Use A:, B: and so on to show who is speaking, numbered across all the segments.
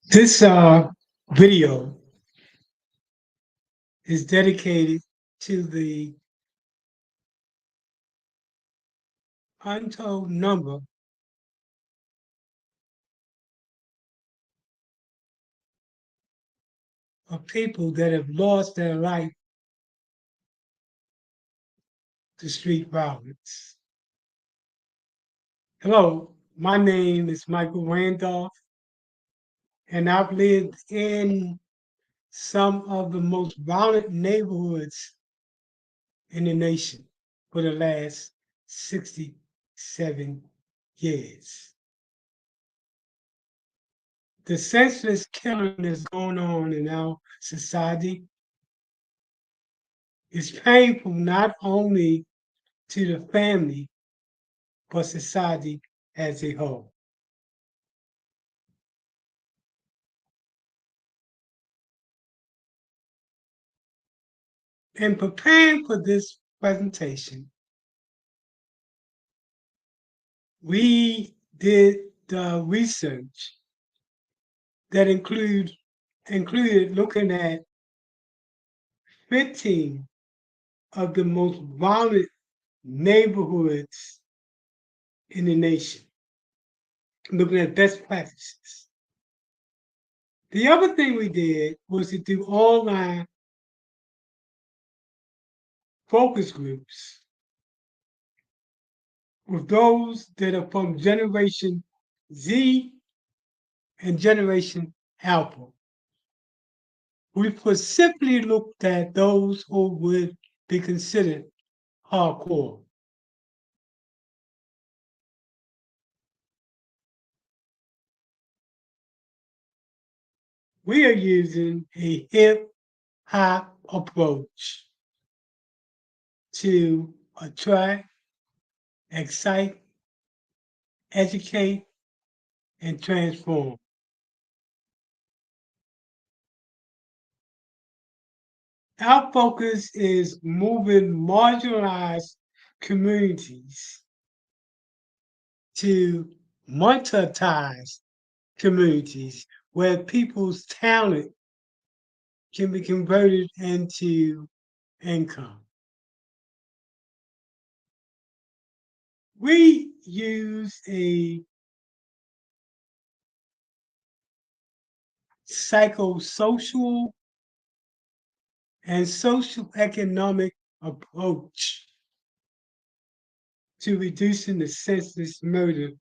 A: This video is dedicated to the untold number of people that have lost their life to street violence. Hello, my name is Michael Randolph, and I've lived in some of the most violent neighborhoods in the nation for the last 67 years. The senseless killing that's going on in our society is painful not only to the family, but society as a whole. In preparing for this presentation, we did the research that included looking at 15 of the most violent neighborhoods in the nation, looking at best practices. The other thing we did was to do online focus groups with those that are from Generation Z and Generation Alpha. We specifically looked at those who would be considered hardcore. We are using a hip hop approach to attract, excite, educate, and transform. Our focus is moving marginalized communities to monetized communities where people's talent can be converted into income. We use a psychosocial and social economic approach to reducing the senseless murder,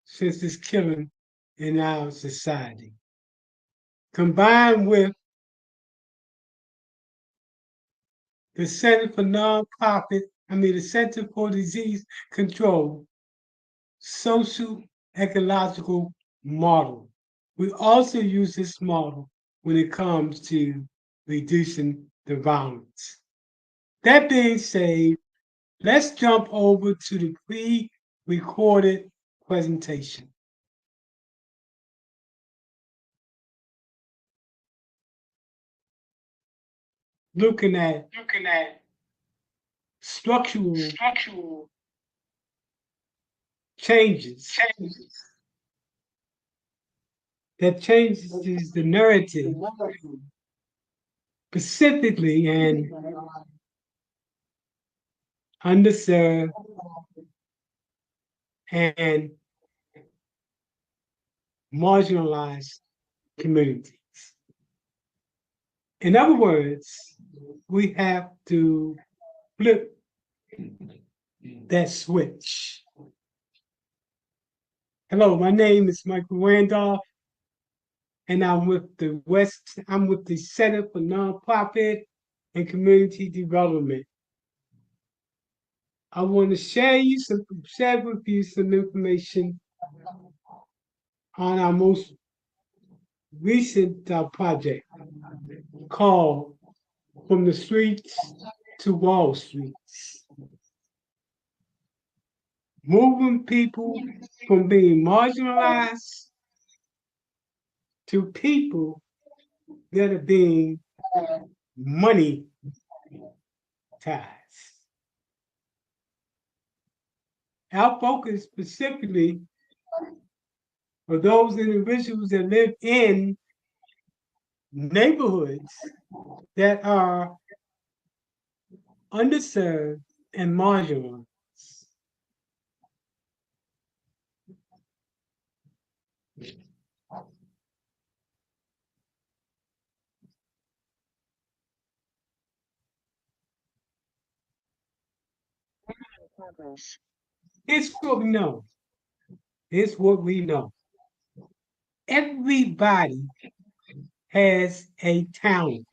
A: senseless killing in our society. Combined with the Center for the Center for Disease Control social ecological model. We also use this model when it comes to reducing the violence. That being said, let's jump over to the pre-recorded presentation. Looking at structural changes that changes the narrative specifically in underserved and marginalized communities. In other words, we have to flip that switch. Hello, my name is Michael Randolph, and I'm with the Center for Nonprofit and Community Development. I want to share with you some information on our most recent project called From the Streets to Wall Streets. Moving people from being marginalized to people that are being monetized. Our focus specifically or those individuals that live in neighborhoods that are underserved and marginalized. It's what we know. It's what we know. Everybody has a talent.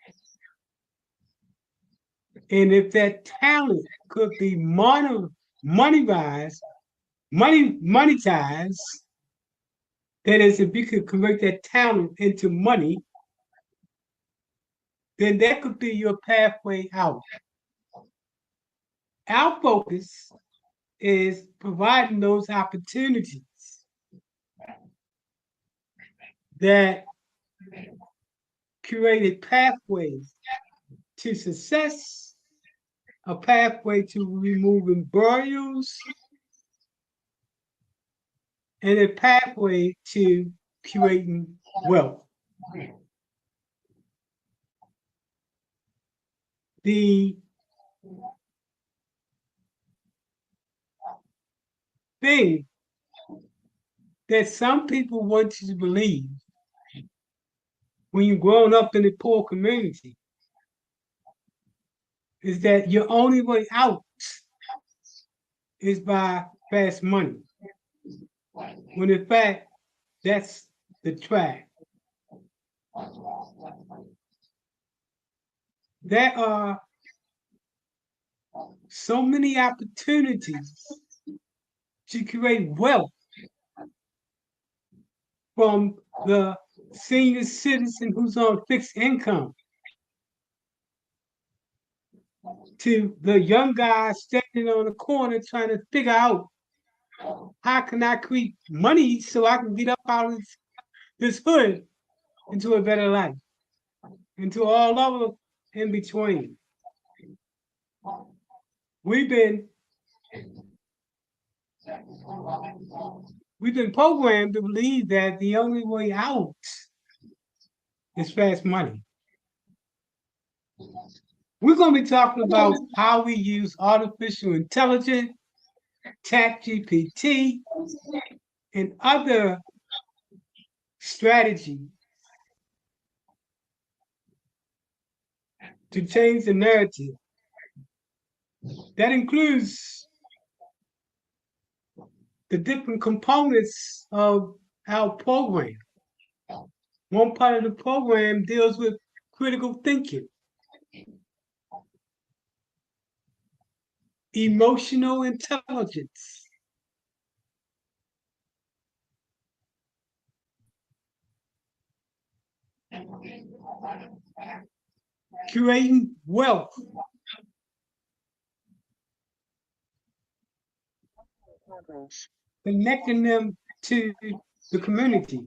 A: And if that talent could be monetized, monetized, that is, if you could convert that talent into money, then that could be your pathway out. Our focus is providing those opportunities that create a pathway to success, a pathway to removing barriers, and a pathway to creating wealth. The thing that some people want you to believe when you're growing up in a poor community is that your only way out is by fast money. When in fact, that's the track. There are so many opportunities to create wealth from the senior citizen who's on fixed income to the young guy standing on the corner trying to figure out how can I create money so I can get up out of this hood into a better life, into all of it in between. We've been programmed to believe that the only way out is fast money. We're going to be talking about how we use artificial intelligence, ChatGPT, and other strategies to change the narrative. That includes the different components of our program. One part of the program deals with critical thinking, emotional intelligence, creating wealth, connecting them to the community,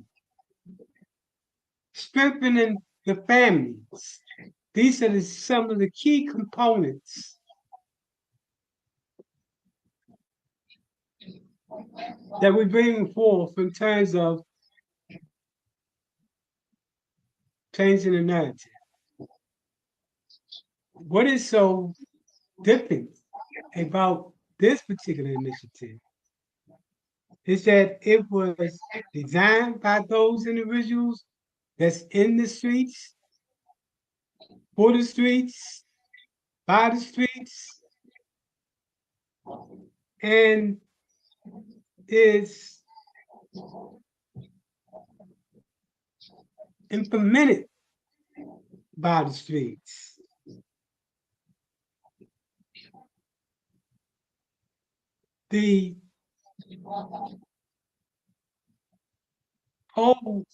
A: strengthening the families. These are some of the key components that we bring forth in terms of changing the narrative. What is so different about this particular initiative is that it was designed by those individuals that's in the streets, for the streets, by the streets, and is implemented by the streets. The whole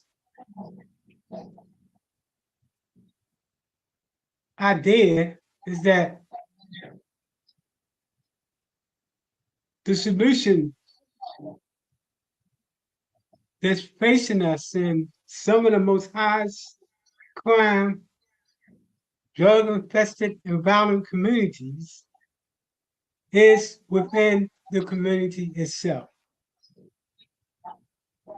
A: idea is that the solution that's facing us in some of the most highest crime, drug infested, and violent communities is within the community itself.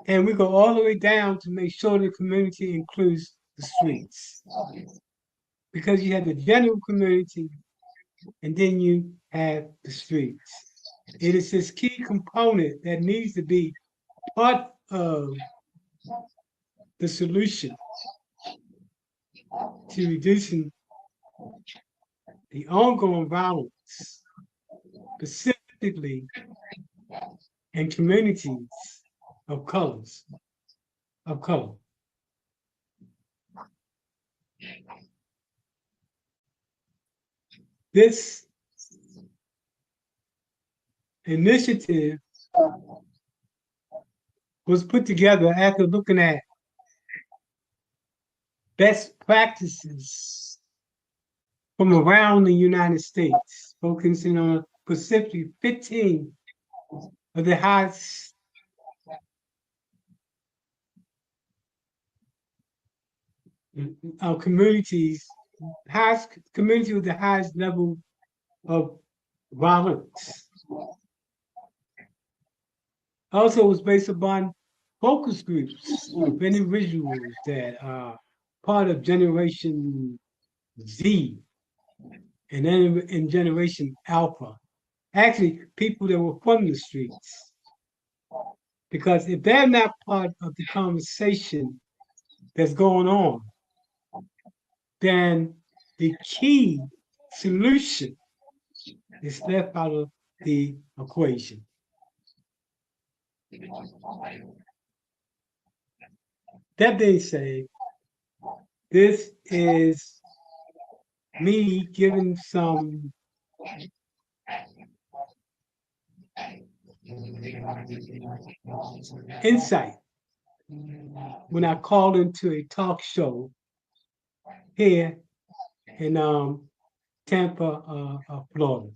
A: And we go all the way down to make sure the community includes the streets. Because you have the general community and then you have the streets. It is this key component that needs to be part of the solution to reducing the ongoing violence, specifically in communities of color. This initiative was put together after looking at best practices from around the United States, focusing on specifically 15 of the highest communities, highest community with the highest level of violence. Also, it was based upon focus groups of individuals that are part of Generation Z and then in Generation Alpha. Actually, people that were from the streets. Because if they're not part of the conversation that's going on, then the key solution is left out of the equation. That being said, this is me giving some insight when I called into a talk show here in Tampa, Florida.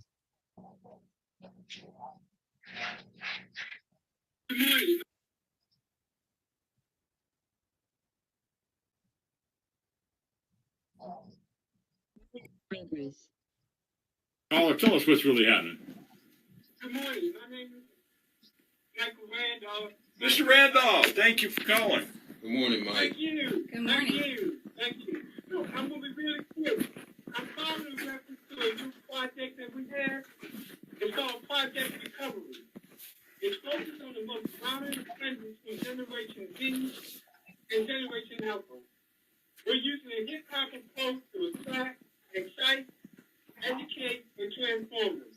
B: Caller, tell us what's really happening.
A: Good morning. My name is Michael Randolph.
B: Mr. Randolph, thank you for calling.
C: Good morning, Mike.
A: Thank you.
D: Good morning.
A: Thank you. So I'm going to be really quick. I'm calling in reference to a new project that we have. It's called Project Recovery. It's focused on the most violent offenders from Generation Z and Generation Alpha. We're using a hip-hop approach to attract, excite, educate, and transform them.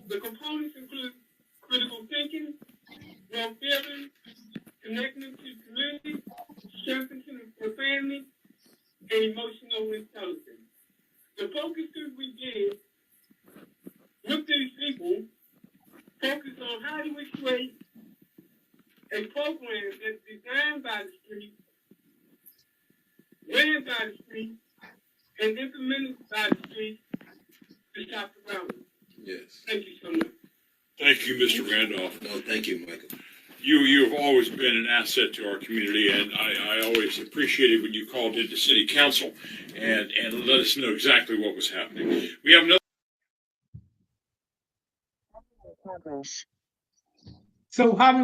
A: The components include critical thinking, wrong feeling, connecting to community, strengthening the family, and emotional intelligence. The focus group we did with these people focus on how do we create a program that's designed by the street, ran by the street, and implemented by the street to stop the violence.
C: Yes.
A: Thank you so much.
B: Thank you, Mr. Randolph.
C: No, thank you, Michael.
B: You have always been an asset to our community, and I always appreciated when you called into City Council and let us know exactly what was happening. We have another.
A: So how do